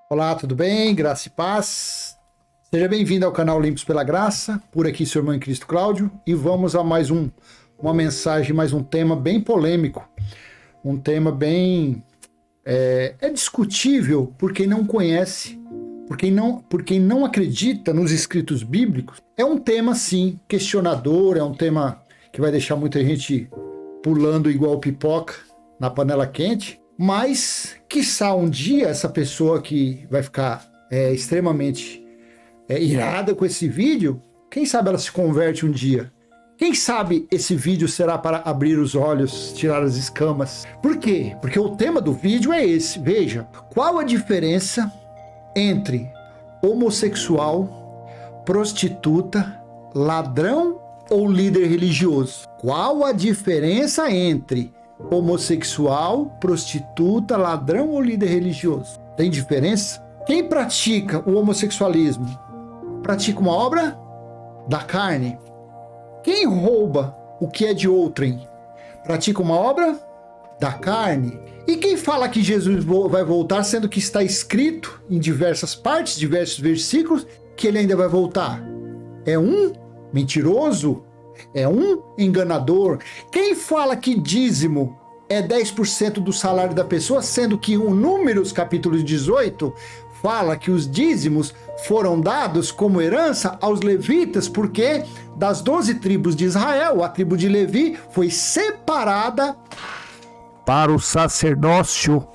Olá, tudo bem? Graça e paz. Seja bem-vindo ao canal Limpos pela Graça. Por aqui, seu irmão em Cristo Cláudio. E vamos a mais uma mensagem, mais um tema bem polêmico. Um tema bem... É discutível por quem não conhece, por quem não acredita nos escritos bíblicos. É um tema, sim, questionador, é um tema que vai deixar muita gente pulando igual pipoca na panela quente. Mas, quiçá um dia, essa pessoa que vai ficar extremamente irada com esse vídeo, quem sabe ela se converte um dia. Quem sabe esse vídeo será para abrir os olhos, tirar as escamas. Por quê? Porque o tema do vídeo é esse. Veja, qual a diferença entre homossexual, prostituta, ladrão ou líder religioso? Qual a diferença entre homossexual, prostituta, ladrão ou líder religioso? Tem diferença? Quem pratica o homossexualismo pratica uma obra da carne. Quem rouba o que é de outrem pratica uma obra da carne. E quem fala que Jesus vai voltar, sendo que está escrito em diversas partes, diversos versículos, que ele ainda vai voltar? É um mentiroso? É um enganador? Quem fala que dízimo é 10% do salário da pessoa, sendo que o Números, capítulo 18, fala que os dízimos foram dados como herança aos levitas, porque das 12 tribos de Israel, a tribo de Levi foi separada para o sacerdócio.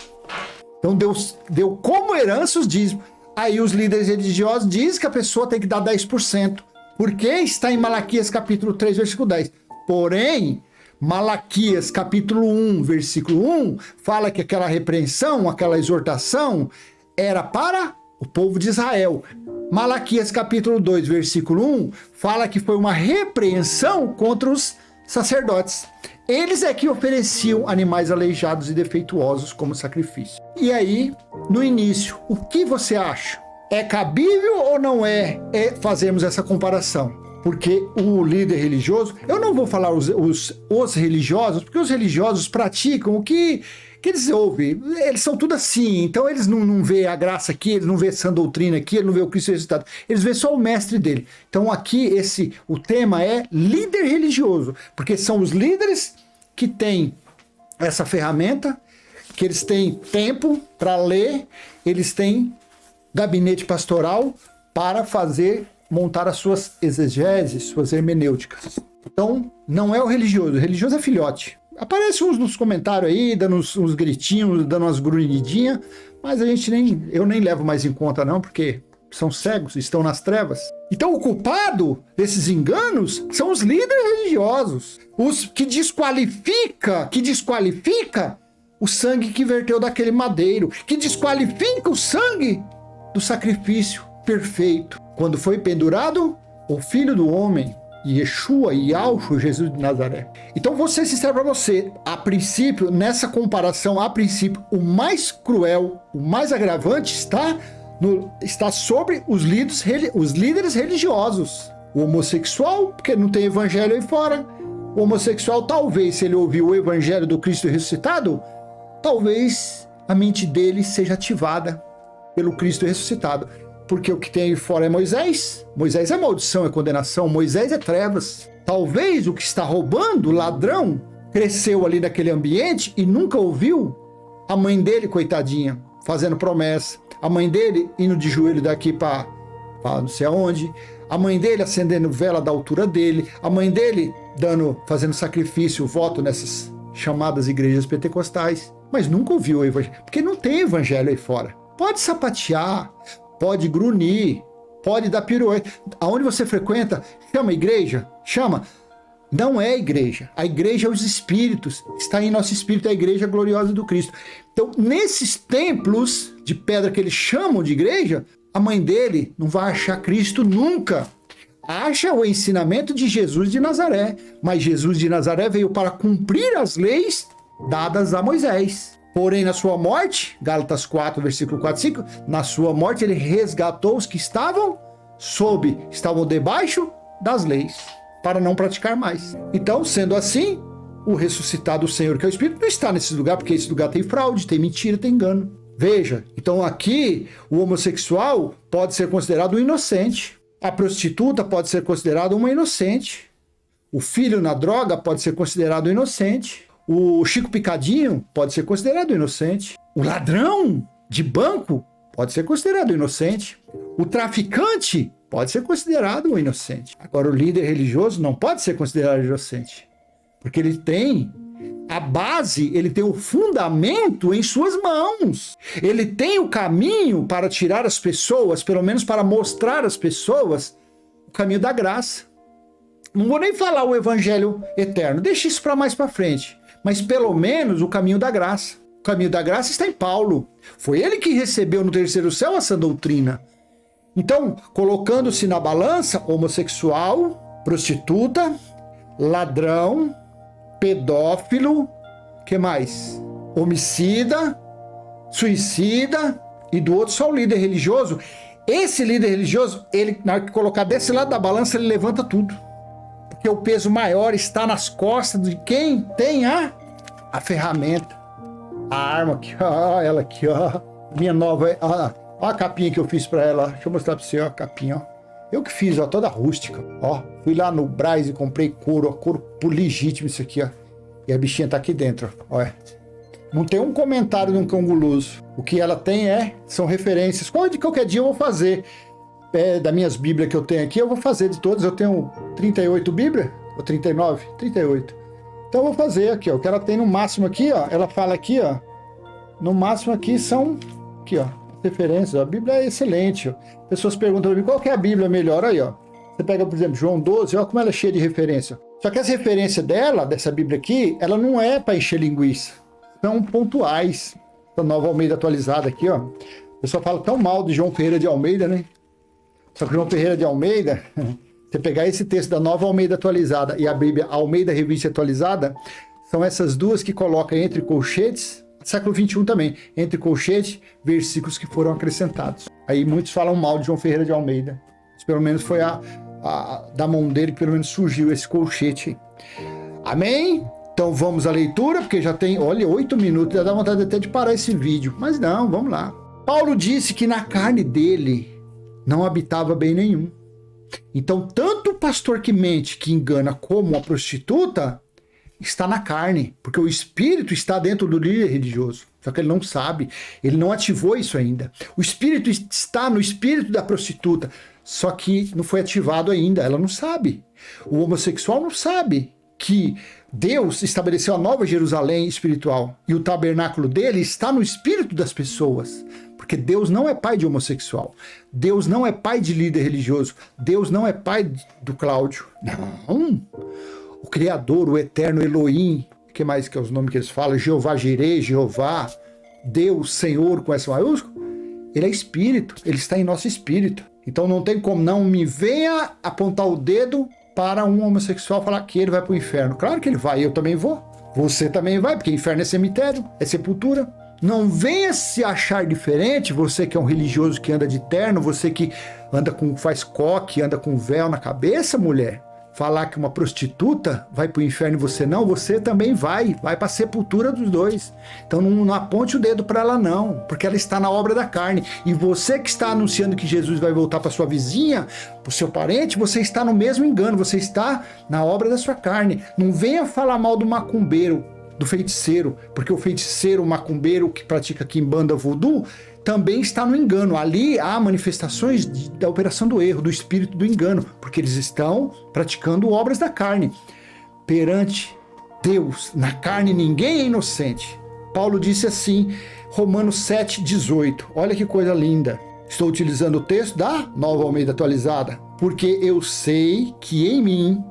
Então Deus deu como herança os dízimos. Aí os líderes religiosos dizem que a pessoa tem que dar 10%. Porque está em Malaquias capítulo 3, versículo 10. Porém, Malaquias capítulo 1, versículo 1, fala que aquela repreensão, aquela exortação, era para o povo de Israel. Malaquias capítulo 2, versículo 1, fala que foi uma repreensão contra os sacerdotes. Eles é que ofereciam animais aleijados e defeituosos como sacrifício. E aí, no início, o que você acha? É cabível ou não é fazermos essa comparação? Porque o líder religioso, eu não vou falar os religiosos, porque os religiosos praticam o que eles ouvem. Eles são tudo assim, então eles não vê a graça aqui, eles não vê essa doutrina aqui, eles não vê o Cristo ressuscitado. Eles vê só o mestre dele. Então aqui o tema é líder religioso, porque são os líderes que têm essa ferramenta, que eles têm tempo para ler, eles têm gabinete pastoral para montar as suas exegeses, suas hermenêuticas. Então, não é o religioso é filhote. Aparece uns nos comentários aí, dando uns gritinhos, dando umas grunhidinhas, mas eu nem levo mais em conta não, porque são cegos, estão nas trevas. Então, o culpado desses enganos são os líderes religiosos, os que desqualifica o sangue que verteu daquele madeiro, que desqualifica o sangue do sacrifício perfeito. Quando foi pendurado o Filho do Homem, Yeshua, Yahshua, Jesus de Nazaré. Então vou ser sincero para você, a princípio, nessa comparação, o mais cruel, o mais agravante está sobre os líderes religiosos. O homossexual, porque não tem evangelho aí fora. O homossexual, talvez, se ele ouvir o evangelho do Cristo ressuscitado, talvez a mente dele seja ativada pelo Cristo ressuscitado. Porque o que tem aí fora é Moisés. Moisés é maldição, é condenação. Moisés é trevas. Talvez o que está roubando, o ladrão, cresceu ali naquele ambiente e nunca ouviu a mãe dele, coitadinha, fazendo promessa. A mãe dele indo de joelho daqui para não sei aonde. A mãe dele acendendo vela da altura dele. A mãe dele fazendo sacrifício, voto nessas chamadas igrejas pentecostais. Mas nunca ouviu o evangelho. Porque não tem evangelho aí fora. Pode sapatear, pode grunir, pode dar pirueta. Aonde você frequenta, chama igreja? Chama. Não é igreja. A igreja é os espíritos. Está em nosso espírito a igreja gloriosa do Cristo. Então, nesses templos de pedra que eles chamam de igreja, a mãe dele não vai achar Cristo nunca. Acha o ensinamento de Jesus de Nazaré. Mas Jesus de Nazaré veio para cumprir as leis dadas a Moisés. Porém, na sua morte, Gálatas 4, versículo 4 e 5, na sua morte ele resgatou os que estavam debaixo das leis, para não praticar mais. Então, sendo assim, o ressuscitado Senhor, que é o Espírito, não está nesse lugar, porque esse lugar tem fraude, tem mentira, tem engano. Veja, então aqui o homossexual pode ser considerado um inocente. A prostituta pode ser considerada uma inocente. O filho na droga pode ser considerado inocente. O Chico Picadinho pode ser considerado inocente. O ladrão de banco pode ser considerado inocente. O traficante pode ser considerado um inocente. Agora, o líder religioso não pode ser considerado inocente, porque ele tem a base, ele tem o fundamento em suas mãos. Ele tem o caminho para tirar as pessoas, pelo menos para mostrar às pessoas, o caminho da graça. Não vou nem falar o evangelho eterno, deixa isso para mais para frente. Mas pelo menos o caminho da graça. O caminho da graça está em Paulo. Foi ele que recebeu no terceiro céu essa doutrina. Então, colocando-se na balança, homossexual, prostituta, ladrão, pedófilo, que mais? Homicida, suicida, e do outro só o líder religioso. Esse líder religioso, ele, na hora que colocar desse lado da balança, ele levanta tudo. Porque o peso maior está nas costas de quem tem a ferramenta. A arma aqui, ó, ela aqui, ó. Minha nova, ó a capinha que eu fiz pra ela. Deixa eu mostrar pra você, ó, a capinha, ó. Eu que fiz, ó, toda rústica. Ó, fui lá no Brás e comprei couro, ó, couro legítimo isso aqui, ó. E a bichinha tá aqui dentro, ó. Olha. Não tem um comentário de um cão guloso. O que ela tem são referências. De qualquer dia eu vou fazer. Das minhas bíblias que eu tenho aqui, eu vou fazer de todas. Eu tenho 38 bíblias, ou 39? 38. Então eu vou fazer aqui, ó. O que ela tem no máximo aqui, ó. Ela fala aqui, ó. No máximo aqui são, aqui, ó, referências. A Bíblia é excelente, ó. Pessoas perguntam pra mim, qual que é a Bíblia melhor? Aí, ó. Você pega, por exemplo, João 12, olha como ela é cheia de referência. Só que as referências dela, dessa Bíblia aqui, ela não é para encher linguiça. São pontuais. A Nova Almeida atualizada aqui, ó. O pessoal fala tão mal de João Ferreira de Almeida, né? Só que João Ferreira de Almeida, você pegar esse texto da Nova Almeida atualizada e a Bíblia Almeida Revista atualizada, são essas duas que colocam entre colchetes, século 21 também, entre colchetes, versículos que foram acrescentados. Aí muitos falam mal de João Ferreira de Almeida. Mas pelo menos foi da mão dele que pelo menos surgiu esse colchete. Amém? Então vamos à leitura, porque já tem, olha, 8 minutos, já dá vontade até de parar esse vídeo. Mas não, vamos lá. Paulo disse que na carne dele não habitava bem nenhum. Então, tanto o pastor que mente, que engana, como a prostituta, está na carne, porque o espírito está dentro do líder religioso. Só que ele não sabe, ele não ativou isso ainda. O espírito está no espírito da prostituta, só que não foi ativado ainda, ela não sabe. O homossexual não sabe que Deus estabeleceu a nova Jerusalém espiritual e o tabernáculo dele está no espírito das pessoas. Porque Deus não é pai de homossexual. Deus não é pai de líder religioso. Deus não é pai do Cláudio. Não. O Criador, o Eterno Elohim, o que mais que é os nomes que eles falam? Jeová Jireh, Jeová, Deus, Senhor, com essa maiúscula. Ele é espírito, ele está em nosso espírito. Então não tem como não me venha apontar o dedo para um homossexual falar que ele vai para o inferno. Claro que ele vai, eu também vou. Você também vai, porque inferno é cemitério, é sepultura. Não venha se achar diferente, você que é um religioso que anda de terno, você que faz coque, anda com véu na cabeça, mulher. Falar que uma prostituta vai para o inferno e você não, você também vai para a sepultura dos dois. Então não aponte o dedo para ela não, porque ela está na obra da carne. E você que está anunciando que Jesus vai voltar para sua vizinha, para o seu parente, você está no mesmo engano, você está na obra da sua carne. Não venha falar mal do macumbeiro, do feiticeiro, porque o feiticeiro, o macumbeiro que pratica quimbanda voodoo, também está no engano. Ali há manifestações da operação do erro, do espírito do engano, porque eles estão praticando obras da carne. Perante Deus, na carne ninguém é inocente. Paulo disse assim, Romanos 7,18. Olha que coisa linda. Estou utilizando o texto da Nova Almeida atualizada. Porque eu sei que em mim,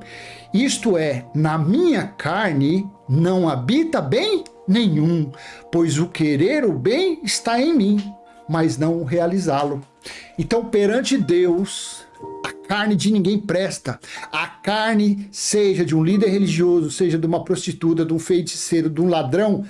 isto é, na minha carne, não habita bem nenhum, pois o querer o bem está em mim, mas não o realizá-lo. Então, perante Deus, a carne de ninguém presta. A carne, seja de um líder religioso, seja de uma prostituta, de um feiticeiro, de um ladrão,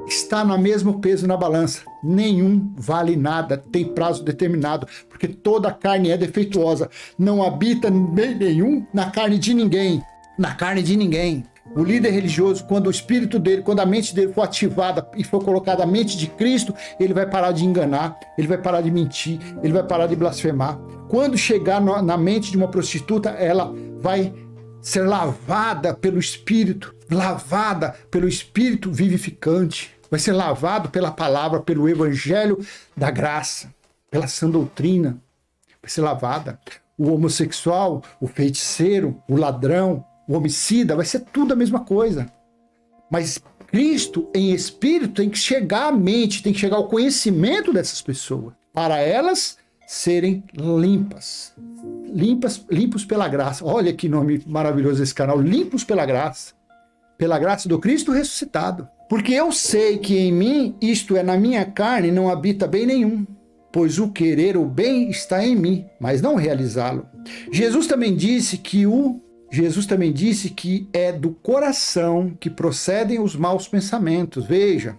está no mesmo peso na balança. Nenhum vale nada, tem prazo determinado, porque toda a carne é defeituosa. Não habita bem nenhum na carne de ninguém. Na carne de ninguém. O líder religioso, quando o espírito dele, quando a mente dele for ativada e for colocada a mente de Cristo, ele vai parar de enganar, ele vai parar de mentir, ele vai parar de blasfemar. Quando chegar na mente de uma prostituta, ela vai ser lavada pelo Espírito vivificante, vai ser lavado pela palavra, pelo evangelho da graça, pela sã doutrina, vai ser lavada. O homossexual, o feiticeiro, o ladrão, o homicida, vai ser tudo a mesma coisa. Mas Cristo em espírito tem que chegar à mente, tem que chegar ao conhecimento dessas pessoas, para elas serem limpos pela graça. Olha que nome maravilhoso esse canal, limpos pela graça do Cristo ressuscitado. Porque eu sei que em mim, isto é, na minha carne, não habita bem nenhum, pois o querer o bem está em mim, mas não realizá-lo. Jesus também disse que é do coração que procedem os maus pensamentos. Veja,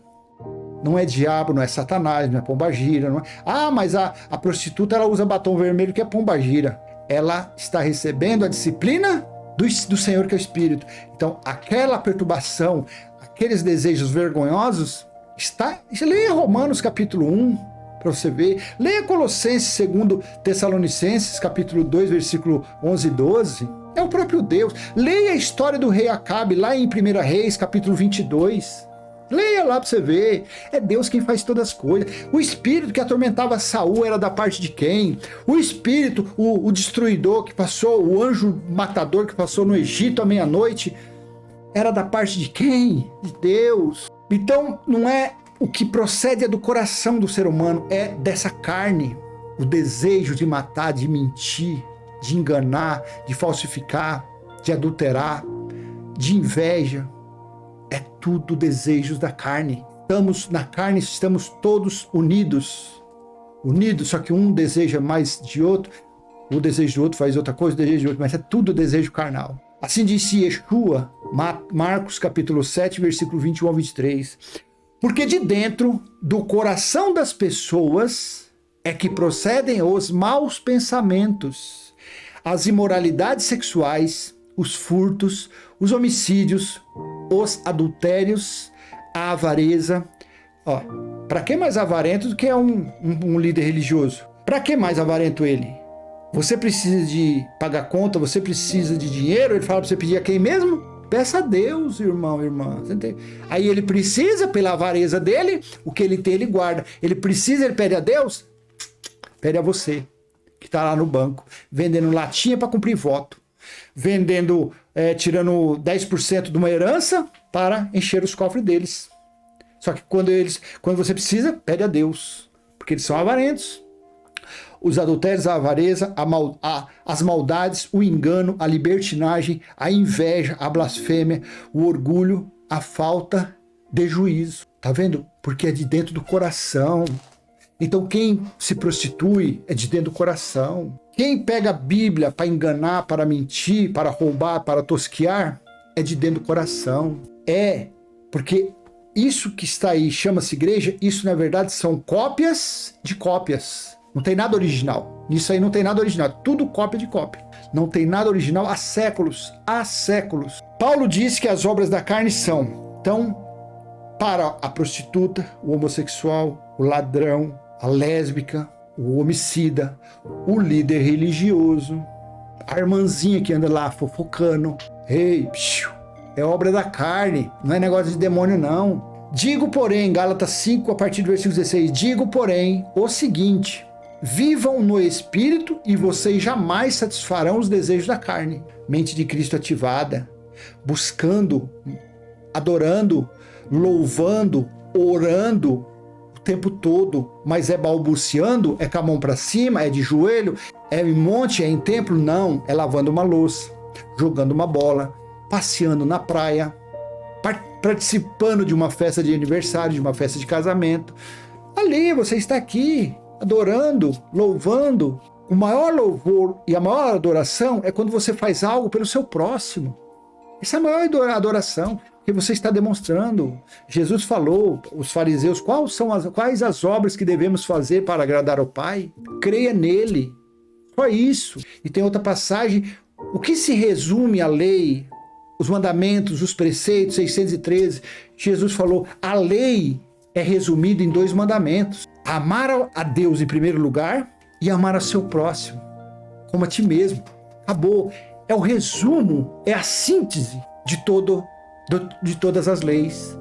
não é diabo, não é Satanás, não é pombagira. Não é... Ah, mas a prostituta ela usa batom vermelho, que é pombagira. Ela está recebendo a disciplina do Senhor, que é o Espírito. Então, aquela perturbação, aqueles desejos vergonhosos, leia Romanos capítulo 1, para você ver. Leia Colossenses, 2 Tessalonicenses, capítulo 2, versículo 11 e 12. É o próprio Deus. Leia a história do rei Acabe, lá em 1 Reis, capítulo 22. Leia lá para você ver. É Deus quem faz todas as coisas. O espírito que atormentava Saul era da parte de quem? O espírito, o destruidor que passou, o anjo matador que passou no Egito à meia-noite, era da parte de quem? De Deus. Então, não é o que procede do coração do ser humano, é dessa carne. O desejo de matar, de mentir, de enganar, de falsificar, de adulterar, de inveja. É tudo desejos da carne. Estamos na carne, estamos todos unidos, só que um deseja mais de outro, o desejo do outro faz outra coisa, o desejo de outro, mas é tudo desejo carnal. Assim disse Yeshua, Marcos capítulo 7, versículo 21 ao 23. Porque de dentro do coração das pessoas é que procedem os maus pensamentos, as imoralidades sexuais, os furtos, os homicídios, os adultérios, a avareza. Para que mais avarento do que um líder religioso? Para que mais avarento ele? Você precisa de pagar conta, você precisa de dinheiro, ele fala para você pedir a quem mesmo? Peça a Deus, irmão, irmã. Aí ele precisa, pela avareza dele, o que ele tem ele guarda. Ele precisa, ele pede a Deus? Pede a você, que está lá no banco, vendendo latinha para cumprir voto. Vendendo, tirando 10% de uma herança para encher os cofres deles. Só que quando você precisa, pede a Deus, porque eles são avarentos. Os adultérios, a avareza, as maldades, o engano, a libertinagem, a inveja, a blasfêmia, o orgulho, a falta de juízo. Tá vendo? Porque é de dentro do coração. Então quem se prostitui é de dentro do coração. Quem pega a Bíblia para enganar, para mentir, para roubar, para tosquear, é de dentro do coração. Porque isso que está aí chama-se igreja, isso na verdade são cópias de cópias. Não tem nada original. Isso aí não tem nada original. Tudo cópia de cópia. Não tem nada original há séculos. Há séculos. Paulo disse que as obras da carne são, então, para a prostituta, o homossexual, o ladrão, a lésbica, o homicida, o líder religioso, a irmãzinha que anda lá fofocando. É obra da carne, não é negócio de demônio não. Digo, porém, Gálatas 5, a partir do versículo 16, digo, porém, o seguinte: vivam no Espírito e vocês jamais satisfarão os desejos da carne. Mente de Cristo ativada, buscando, adorando, louvando, orando o tempo todo, mas é balbuciando, é com a mão para cima, é de joelho, é em monte, é em templo? Não, é lavando uma louça, jogando uma bola, passeando na praia, participando de uma festa de aniversário, de uma festa de casamento. Ali, você está aqui, adorando, louvando. O maior louvor e a maior adoração é quando você faz algo pelo seu próximo. Essa é a maior adoração que você está demonstrando. Jesus falou, os fariseus, quais as obras que devemos fazer para agradar ao Pai? Creia nele. Só isso. E tem outra passagem, o que se resume à lei? os mandamentos, os preceitos, 613, Jesus falou, a lei é resumida em 2 mandamentos. Amar a Deus em primeiro lugar e amar a seu próximo, como a ti mesmo. Acabou. É o resumo, é a síntese de todas as leis.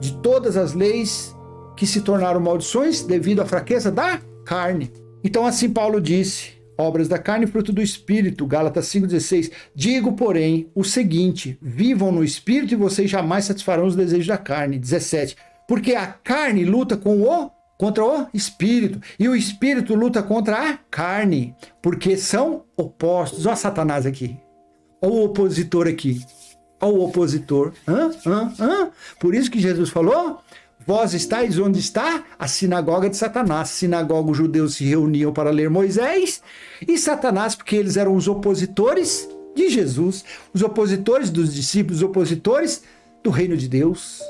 De todas as leis que se tornaram maldições devido à fraqueza da carne. Então assim Paulo disse, obras da carne, fruto do Espírito, Gálatas 5,16. Digo, porém, o seguinte, vivam no Espírito e vocês jamais satisfarão os desejos da carne. 17. Porque a carne luta contra o Espírito, e o Espírito luta contra a carne, porque são opostos. Olha Satanás aqui, olha o opositor aqui, olha o opositor. Por isso que Jesus falou, vós estáis onde está a sinagoga de Satanás. Sinagoga, os judeus se reuniam para ler Moisés, e Satanás, porque eles eram os opositores de Jesus, os opositores dos discípulos, os opositores do reino de Deus.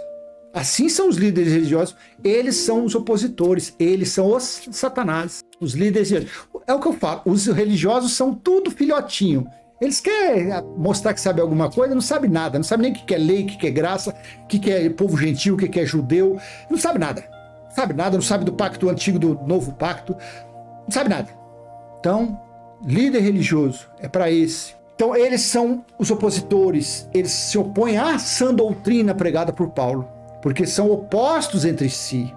Assim são os líderes religiosos, eles são os opositores, eles são os Satanás, os líderes religiosos. É o que eu falo, os religiosos são tudo filhotinho. Eles querem mostrar que sabe alguma coisa, não sabe nada, não sabe nem o que é lei, o que é graça, o que é povo gentil, o que é judeu, não sabe nada. Não sabe nada, não sabe do pacto antigo, do novo pacto, não sabe nada. Então, líder religioso é para esse. Então, eles são os opositores, eles se opõem à sã doutrina pregada por Paulo, porque são opostos entre si,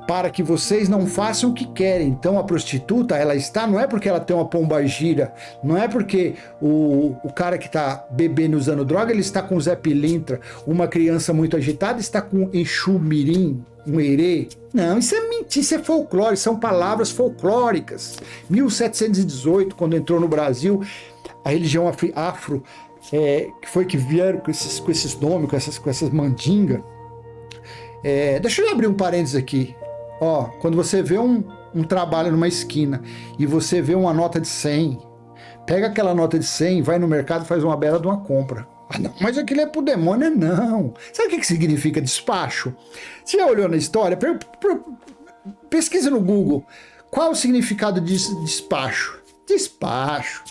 para que vocês não façam o que querem. Então a prostituta, ela está, não é porque ela tem uma pombagira, não é porque o cara que está bebendo e usando droga, ele está com Zé Pilintra, uma criança muito agitada está com Exu Mirim, um erê. Não, isso é mentira, isso é folclore, são palavras folclóricas. 1718, quando entrou no Brasil, a religião afro, que foi que vieram com esses nomes, com essas mandingas. Deixa eu abrir um parênteses aqui. Ó, quando você vê um trabalho numa esquina e você vê uma nota de 100, pega aquela nota de 100, vai no mercado e faz uma bela de uma compra. Ah, não, mas aquilo é pro demônio, não. Sabe o que significa despacho? Você já olhou na história? Pesquisa no Google. Qual o significado de despacho? Despacho.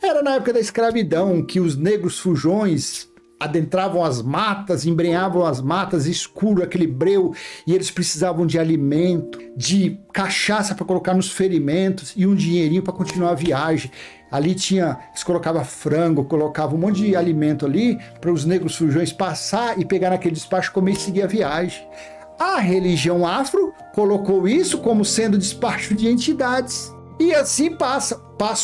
Era na época da escravidão que os negros fujões adentravam as matas, embrenhavam as matas, escuro, aquele breu, e eles precisavam de alimento, de cachaça para colocar nos ferimentos e um dinheirinho para continuar a viagem. Ali eles colocavam frango, colocavam um monte de alimento ali para os negros fujões passar e pegar naquele despacho, comer e seguir a viagem. A religião afro colocou isso como sendo despacho de entidades. E assim passa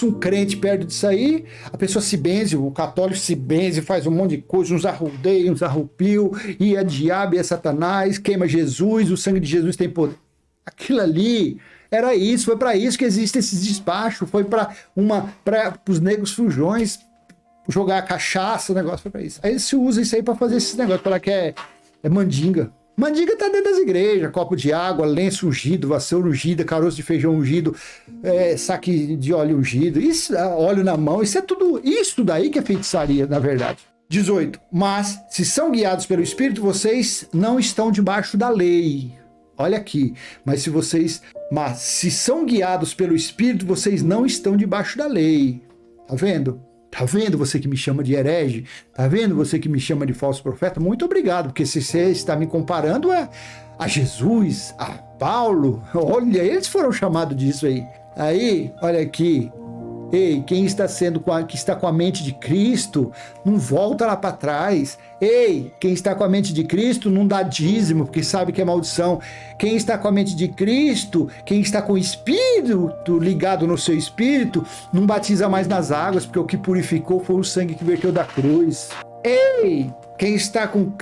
um crente perto disso aí, a pessoa se benze, o católico se benze, faz um monte de coisa, uns arrudeios, uns arrupiu, e é diabo, e é Satanás, queima Jesus, o sangue de Jesus tem poder. Aquilo ali era isso, foi para isso que existem esses despachos, foi para os negros fujões jogar a cachaça, o negócio foi para isso. Aí se usa isso aí para fazer esses negócios, falar que é mandinga. Mandinga tá dentro das igrejas, copo de água, lenço ungido, vassoura ungida, caroço de feijão ungido, saque de óleo ungido, isso, óleo na mão, isso é tudo, isso daí que é feitiçaria, na verdade. 18. Mas, se são guiados pelo Espírito, vocês não estão debaixo da lei. Olha aqui, mas se são guiados pelo Espírito, vocês não estão debaixo da lei. Tá vendo? Tá vendo você que me chama de herege? Tá vendo você que me chama de falso profeta? Muito obrigado, porque se você está me comparando a Jesus, a Paulo, olha, eles foram chamados disso aí. Aí, olha aqui, ei, quem está que está com a mente de Cristo, não volta lá para trás. Ei, quem está com a mente de Cristo não dá dízimo, porque sabe que é maldição. Quem está com a mente de Cristo, quem está com o Espírito ligado no seu Espírito, não batiza mais nas águas, porque o que purificou foi o sangue que verteu da cruz. Ei, quem está com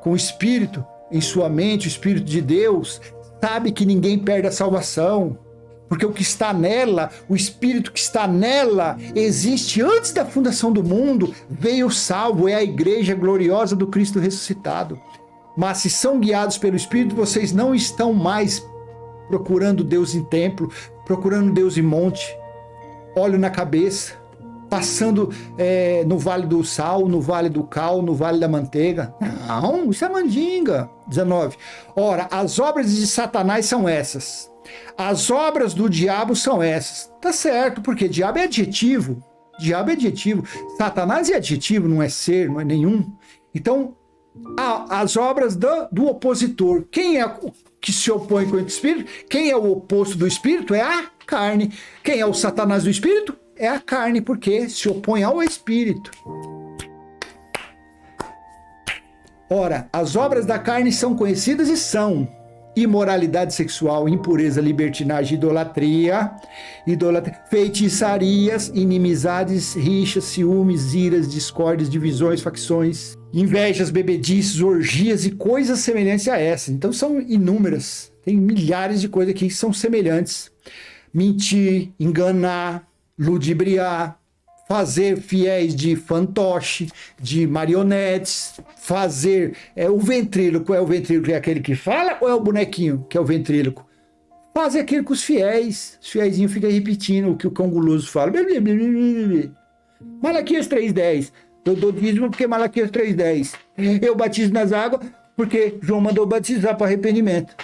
o Espírito em sua mente, o Espírito de Deus, sabe que ninguém perde a salvação. Porque o que está nela, o Espírito que está nela, existe antes da fundação do mundo, veio salvo, é a igreja gloriosa do Cristo ressuscitado. Mas se são guiados pelo Espírito, vocês não estão mais procurando Deus em templo, procurando Deus em monte, óleo na cabeça, passando no vale do sal, no vale do cal, no vale da manteiga. Não, isso é mandinga. 19. Ora, as obras de Satanás são essas. As obras do diabo são essas. Tá certo, porque diabo é adjetivo. Diabo é adjetivo. Satanás é adjetivo, não é ser, não é nenhum. Então, as obras do opositor. Quem é o que se opõe com o espírito? Quem é o oposto do espírito? É a carne. Quem é o Satanás do espírito? É a carne, porque se opõe ao espírito. Ora, as obras da carne são conhecidas e são imoralidade sexual, impureza, libertinagem, idolatria, feitiçarias, inimizades, rixas, ciúmes, iras, discórdias, divisões, facções, invejas, bebedices, orgias e coisas semelhantes a essas. Então são inúmeras, tem milhares de coisas aqui que são semelhantes. Mentir, enganar, ludibriar, fazer fiéis de fantoche, de marionetes, fazer... o ventríloco é o ventríloco, é aquele que fala, ou é o bonequinho que é o ventríloco? Fazer aquilo com os fiéisinhos ficam repetindo o que o cão guloso fala. Malaquias 3,10. Eu dou dízimo porque Malaquias 3,10. Eu batizo nas águas porque João mandou batizar para arrependimento.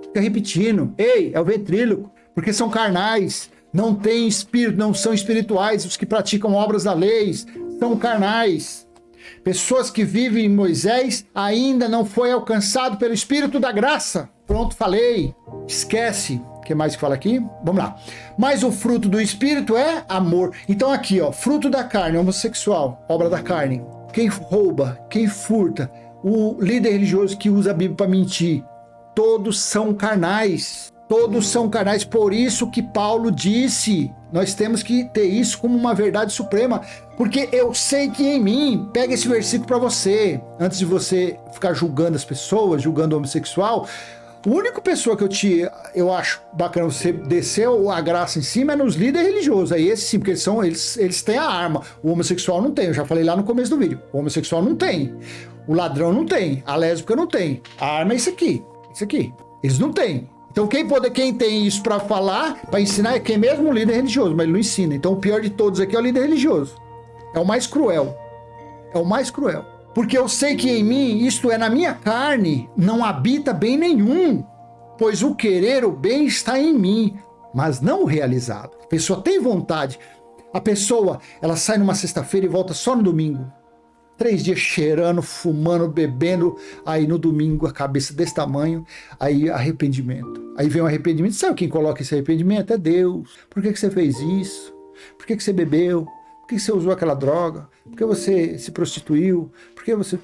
Fica repetindo. Ei, é o ventríloco, porque são carnais. Não tem espírito, não são espirituais. Os que praticam obras da lei são carnais. Pessoas que vivem em Moisés ainda não foi alcançado pelo Espírito da graça. Pronto, falei. Esquece. O que mais que fala aqui? Vamos lá. Mas o fruto do Espírito é amor. Então aqui, ó, fruto da carne, homossexual, obra da carne. Quem rouba, quem furta, o líder religioso que usa a Bíblia para mentir, todos são carnais. Todos são carnais, por isso que Paulo disse, nós temos que ter isso como uma verdade suprema, porque eu sei que em mim, pega esse versículo para você, antes de você ficar julgando as pessoas, julgando o homossexual, a única pessoa que eu acho bacana você descer a graça em cima é nos líderes religiosos, aí esse sim, porque eles têm a arma, o homossexual não tem, eu já falei lá no começo do vídeo, o homossexual não tem, o ladrão não tem, a lésbica não tem, a arma é isso aqui, eles não têm. Então quem tem isso para falar, para ensinar, é quem mesmo? O líder religioso, mas ele não ensina. Então o pior de todos aqui é o líder religioso. É o mais cruel. É o mais cruel. Porque eu sei que em mim, isto é, na minha carne, não habita bem nenhum. Pois o querer o bem está em mim, mas não o realizado. A pessoa tem vontade. A pessoa, ela sai numa sexta-feira e volta só no domingo. 3 dias cheirando, fumando, bebendo, aí no domingo a cabeça desse tamanho, aí arrependimento. Aí vem o arrependimento, sabe quem coloca esse arrependimento? É Deus. Por que você fez isso? Por que você bebeu? Por que você usou aquela droga? Por que você se prostituiu? Por que você...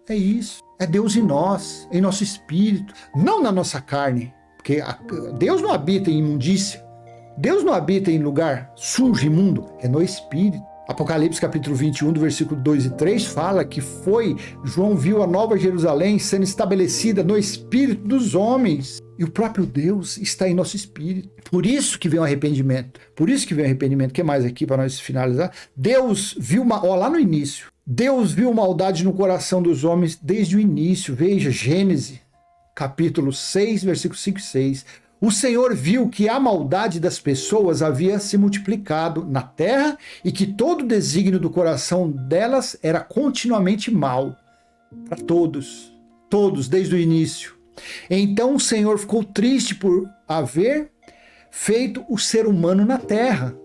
É isso. É Deus em nós, em nosso espírito, não na nossa carne. Porque Deus não habita em imundícia. Deus não habita em lugar sujo, imundo. É no espírito. Apocalipse capítulo 21, do versículo 2 e 3, fala que João viu a nova Jerusalém sendo estabelecida no espírito dos homens. E o próprio Deus está em nosso espírito. Por isso que vem o arrependimento. O que mais aqui para nós finalizar? Deus viu, lá no início, Deus viu maldade no coração dos homens desde o início. Veja, Gênesis capítulo 6, versículo 5 e 6. O Senhor viu que a maldade das pessoas havia se multiplicado na terra e que todo o desígnio do coração delas era continuamente mal. Para todos, desde o início. Então o Senhor ficou triste por haver feito o ser humano na terra.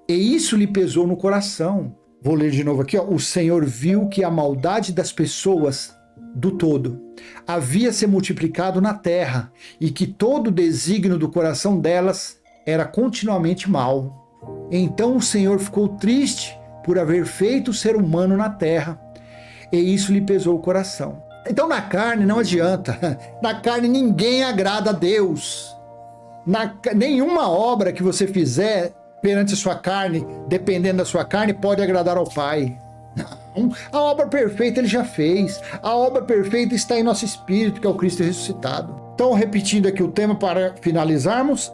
E isso lhe pesou no coração. Vou ler de novo aqui, ó. O Senhor viu que a maldade das pessoas do todo havia se multiplicado na terra e que todo o desígnio do coração delas era continuamente mal. Então o Senhor ficou triste por haver feito o ser humano na terra e isso lhe pesou o coração. Então na carne não adianta, na carne ninguém agrada a Deus. Nenhuma obra que você fizer perante a sua carne, dependendo da sua carne, pode agradar ao Pai. Não, a obra perfeita ele já fez. A obra perfeita está em nosso espírito, que é o Cristo ressuscitado. Então, repetindo aqui o tema para finalizarmos,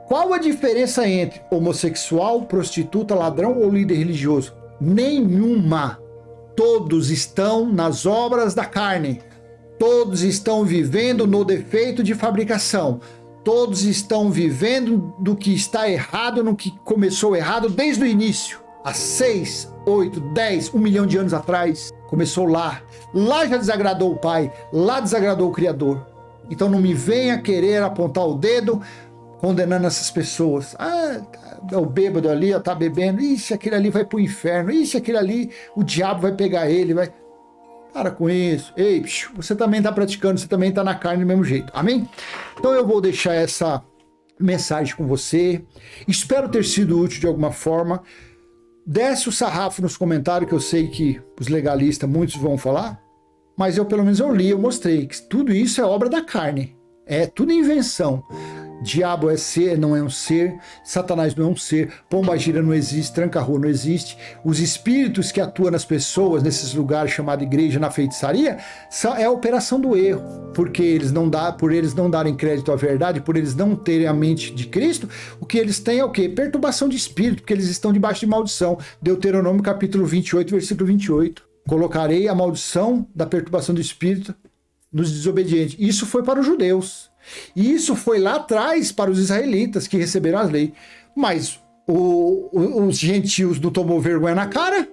qual a diferença entre homossexual, prostituta, ladrão ou líder religioso? Nenhuma. Todos estão nas obras da carne. Todos estão vivendo no defeito de fabricação. Todos estão vivendo do que está errado, no que começou errado desde o início. Há 6, 8, 10, 1 milhão de anos atrás, começou lá. Lá já desagradou o Pai, lá desagradou o Criador. Então não me venha querer apontar o dedo condenando essas pessoas. É o bêbado ali, ó, tá bebendo. Ixi, aquele ali vai pro inferno. Ixi, aquele ali, o diabo vai pegar ele, vai... Para com isso. Ei, você também está praticando, você também está na carne do mesmo jeito. Amém? Então eu vou deixar essa mensagem com você. Espero ter sido útil de alguma forma. Desce o sarrafo nos comentários, que eu sei que os legalistas, muitos vão falar. Mas pelo menos eu li, eu mostrei que tudo isso é obra da carne. É tudo invenção. Diabo é ser, não é um ser. Satanás não é um ser. Pombagira não existe. Tranca-rua não existe. Os espíritos que atuam nas pessoas, nesses lugares chamados igreja, na feitiçaria, é a operação do erro. Porque por eles não darem crédito à verdade, por eles não terem a mente de Cristo, o que eles têm é o quê? Perturbação de espírito, porque eles estão debaixo de maldição. Deuteronômio capítulo 28, versículo 28. Colocarei a maldição da perturbação do espírito nos desobedientes. Isso foi para os judeus. E isso foi lá atrás para os israelitas que receberam as leis. Mas os gentios não tomou vergonha na cara.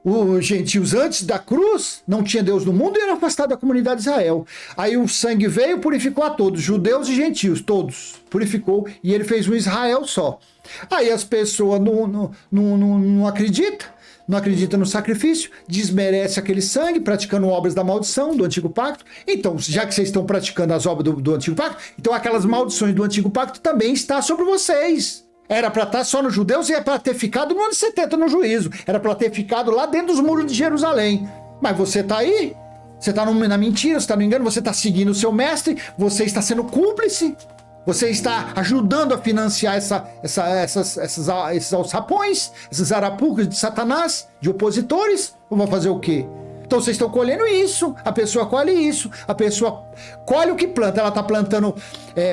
Os gentios antes da cruz não tinha Deus no mundo e era afastado da comunidade de Israel. Aí o sangue veio e purificou a todos, judeus e gentios, todos. Purificou e ele fez um Israel só. Aí as pessoas não acreditam. Não acredita no sacrifício, desmerece aquele sangue, praticando obras da maldição do Antigo Pacto. Então, já que vocês estão praticando as obras do Antigo Pacto, então aquelas maldições do Antigo Pacto também estão sobre vocês. Era para estar só nos judeus e é para ter ficado no ano 70 no juízo. Era para ter ficado lá dentro dos muros de Jerusalém. Mas você está aí, você está na mentira, você está no engano, você está seguindo o seu mestre, você está sendo cúmplice. Você está ajudando a financiar esses alçapões, esses arapucas de Satanás, de opositores? Ou vai fazer o quê? Então vocês estão colhendo isso, a pessoa colhe isso, a pessoa colhe o que planta. Ela está plantando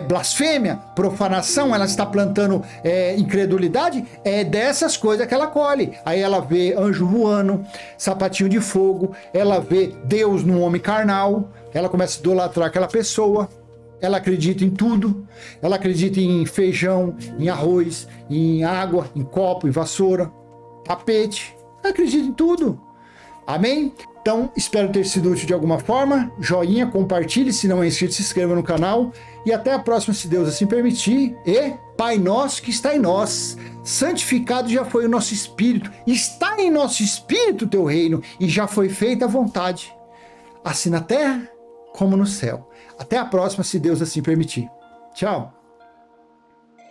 blasfêmia, profanação, ela está plantando incredulidade, é dessas coisas que ela colhe. Aí ela vê anjo voando, sapatinho de fogo, ela vê Deus num homem carnal, ela começa a idolatrar aquela pessoa. Ela acredita em tudo, ela acredita em feijão, em arroz, em água, em copo, em vassoura, tapete, ela acredita em tudo. Amém? Então, espero ter sido útil de alguma forma. Joinha, compartilhe, se não é inscrito, se inscreva no canal. E até a próxima, se Deus assim permitir. E Pai nosso que está em nós, santificado já foi o nosso espírito. Está em nosso espírito o teu reino e já foi feita a vontade, assim na terra como no céu. Até a próxima, se Deus assim permitir. Tchau!